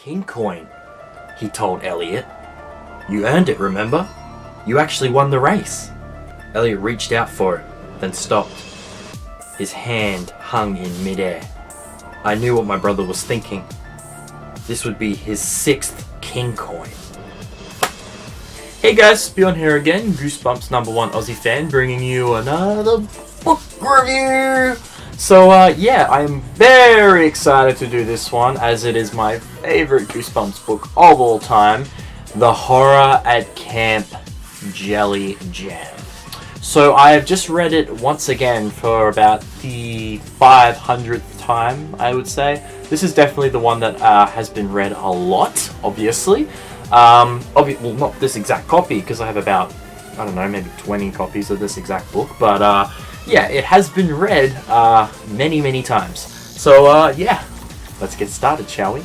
king coin, he told Elliot. You earned it, remember? You actually won the race. Elliot reached out for it, then stopped. His hand hung in midair. I knew what my brother was thinking. This would be his 6th king coin. Hey guys, Bjorn here again, Goosebumps #1 Aussie fan, bringing you another book review. So yeah, I am very excited to do this one, as it is my favorite Goosebumps book of all time, The Horror at Camp Jellyjam. So I have just read it once again for about the 500th time, I would say. This is definitely the one that has been read a lot, obviously. Well, not this exact copy, because I have about, I don't know, maybe 20 copies of this exact book, but yeah, it has been read many, many times. So yeah, let's get started, shall we?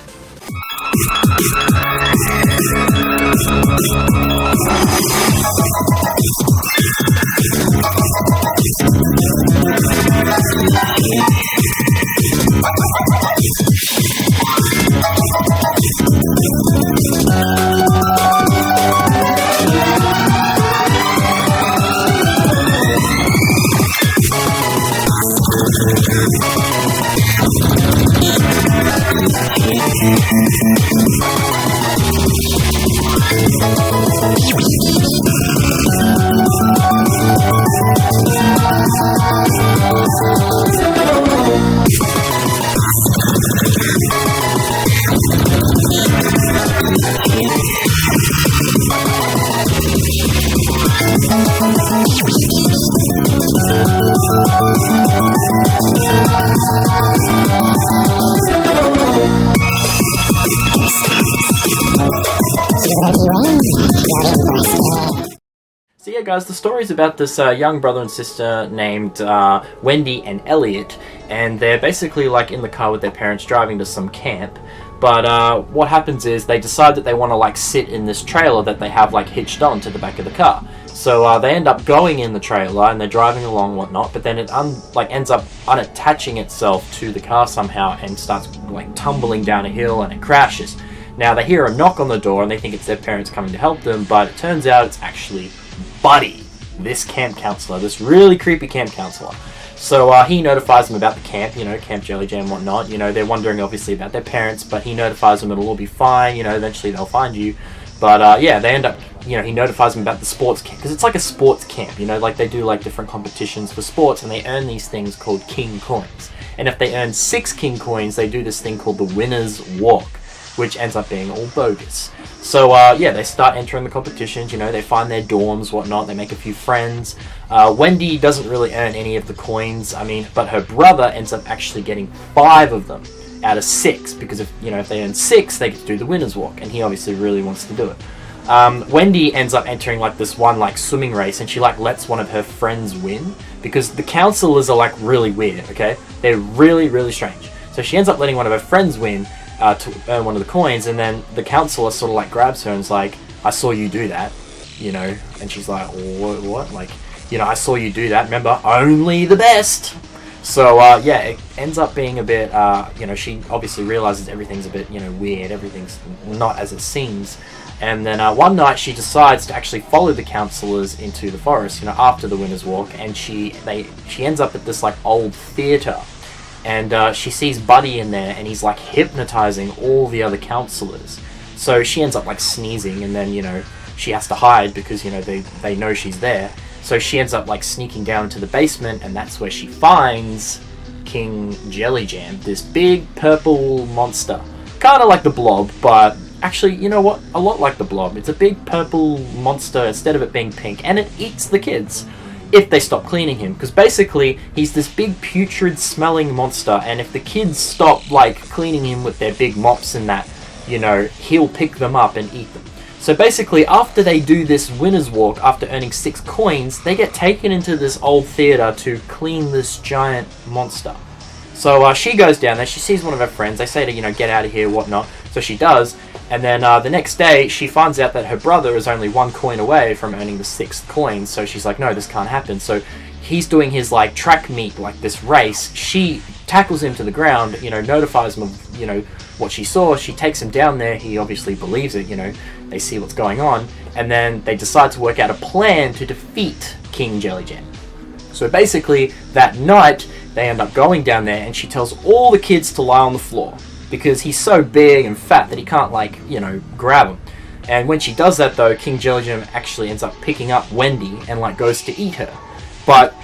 So yeah guys, the story is about this young brother and sister named Wendy and Elliot, and they're basically like in the car with their parents driving to some camp, but what happens is they decide that they want to like sit in this trailer that they have like hitched on to the back of the car. So they end up going in the trailer and they're driving along whatnot, but then it ends up unattaching itself to the car somehow and starts like tumbling down a hill and it crashes. Now they hear a knock on the door and they think it's their parents coming to help them, but it turns out it's actually Buddy, this camp counselor, this really creepy camp counselor. So he notifies them about the camp, you know, Camp Jellyjam and whatnot. You know, they're wondering obviously about their parents, but he notifies them it'll all be fine, you know, eventually they'll find you. But yeah, they end up, you know, he notifies them about the sports camp, because it's like a sports camp, you know, like they do like different competitions for sports, and they earn these things called king coins. And if they earn 6 king coins, they do this thing called the winner's walk, which ends up being all bogus. So yeah, they start entering the competitions, you know, they find their dorms, whatnot, they make a few friends. Wendy doesn't really earn any of the coins, but her brother ends up actually getting 5 of them out of 6, because if they earn 6, they get to do the winner's walk, and he obviously really wants to do it. Wendy ends up entering like this one like swimming race, and she like lets one of her friends win, because the counselors are like really weird, okay? They're really, really strange. So she ends up letting one of her friends win, to earn one of the coins, and then the counselor sort of like grabs her and is like, I saw you do that, you know, and she's like, what? Like, you know, I saw you do that, remember, only the best. So yeah, it ends up being a bit, you know, she obviously realizes everything's a bit, you know, weird, everything's not as it seems, and then one night she decides to actually follow the counselors into the forest, you know, after the winner's walk, and she ends up at this like old theater. And she sees Buddy in there, and he's like hypnotizing all the other counselors. So she ends up like sneezing, and then, you know, she has to hide because, you know, they know she's there. So she ends up like sneaking down into the basement, and that's where she finds King Jellyjam, this big purple monster. Kind of like the Blob, but actually, you know what? A lot like the Blob. It's a big purple monster instead of it being pink, and it eats the kids if they stop cleaning him, because basically he's this big putrid smelling monster, and if the kids stop like cleaning him with their big mops and that, you know, he'll pick them up and eat them. So basically, after they do this winner's walk, after earning 6 coins, they get taken into this old theater to clean this giant monster. So she goes down there, she sees one of her friends, they say to, you know, get out of here, whatnot, so she does, and then the next day, she finds out that her brother is only 1 coin away from earning the 6th coin, so she's like, no, this can't happen. So he's doing his, like, track meet, like, this race. She tackles him to the ground, you know, notifies him of, you know, what she saw. She takes him down there. He obviously believes it, you know, they see what's going on, and then they decide to work out a plan to defeat King Jellyjam. So basically, that night, they end up going down there, and she tells all the kids to lie on the floor, because he's so big and fat that he can't, like, you know, grab him. And when she does that, though, King Jellyjam actually ends up picking up Wendy and, like, goes to eat her. But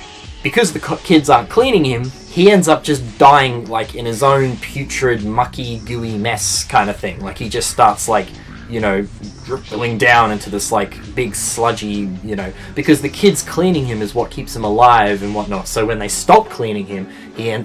because the kids aren't cleaning him, he ends up just dying, like, in his own putrid, mucky, gooey mess kind of thing. Like, he just starts, like, you know, dribbling down into this, like, big sludgy, you know, because the kids cleaning him is what keeps him alive and whatnot. So when they stop cleaning him,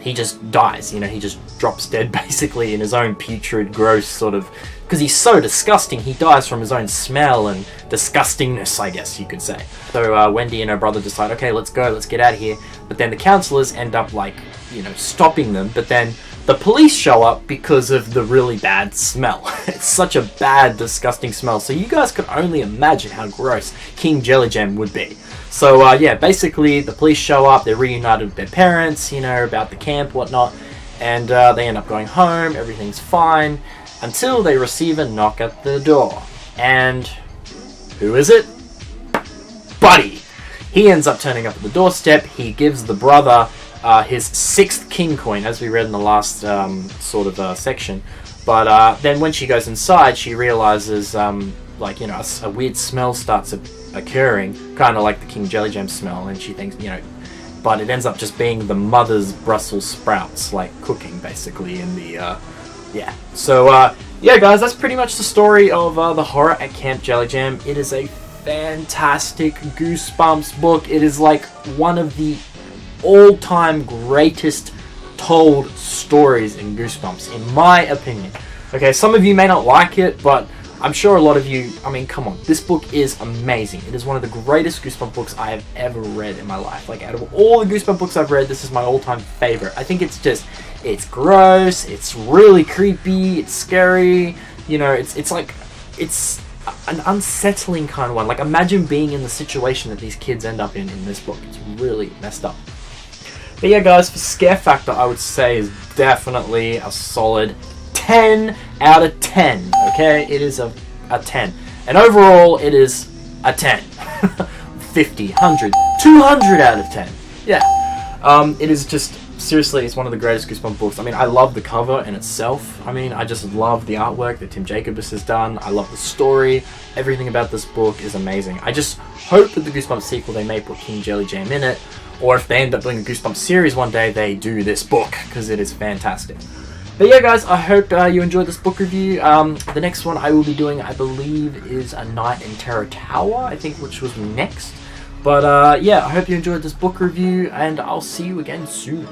he just dies, you know, he just drops dead basically in his own putrid, gross sort of, because he's so disgusting, he dies from his own smell and disgustingness, I guess you could say. So Wendy and her brother decide, okay, let's go, let's get out of here. But then the counselors end up, like, you know, stopping them, but then the police show up because of the really bad smell. It's such a bad, disgusting smell. So you guys could only imagine how gross King Jellyjam would be. So yeah, basically the police show up, they're reunited with their parents, you know, about the camp, whatnot, and they end up going home, everything's fine, until they receive a knock at the door. And who is it? Buddy! He ends up turning up at the doorstep, he gives the brother his 6th king coin, as we read in the last section. But then when she goes inside, she realizes, like, you know, a weird smell starts occurring, kind of like the King Jellyjam smell, and she thinks, you know, but it ends up just being the mother's Brussels sprouts, like, cooking, basically, in the, yeah. So, yeah, guys, that's pretty much the story of the horror at Camp Jellyjam. It is a fantastic Goosebumps book. It is, like, one of the all-time greatest told stories in Goosebumps, in my opinion. Okay, some of you may not like it, but I'm sure a lot of you, I mean, come on, this book is amazing. It is one of the greatest Goosebumps books I have ever read in my life. Like, out of all the Goosebumps books I've read, this is my all-time favorite. I think it's just, it's gross, it's really creepy, it's scary, you know, it's like, it's an unsettling kind of one. Like, imagine being in the situation that these kids end up in this book. It's really messed up. But yeah, guys, for scare factor, I would say is definitely a solid 10 out of 10, okay? It is a 10. And overall, it is a 10. 50, 100, 200 out of 10. Yeah. It is just, seriously, it's one of the greatest Goosebumps books. I mean, I love the cover in itself. I mean, I just love the artwork that Tim Jacobus has done. I love the story. Everything about this book is amazing. I just hope that the Goosebumps sequel, they may put King Jellyjam in it. Or if they end up doing a Goosebumps series one day, they do this book, because it is fantastic. But yeah, guys, I hope you enjoyed this book review. The next one I will be doing, I believe, is A Night in Terror Tower, I think, which was next. But yeah, I hope you enjoyed this book review, and I'll see you again soon.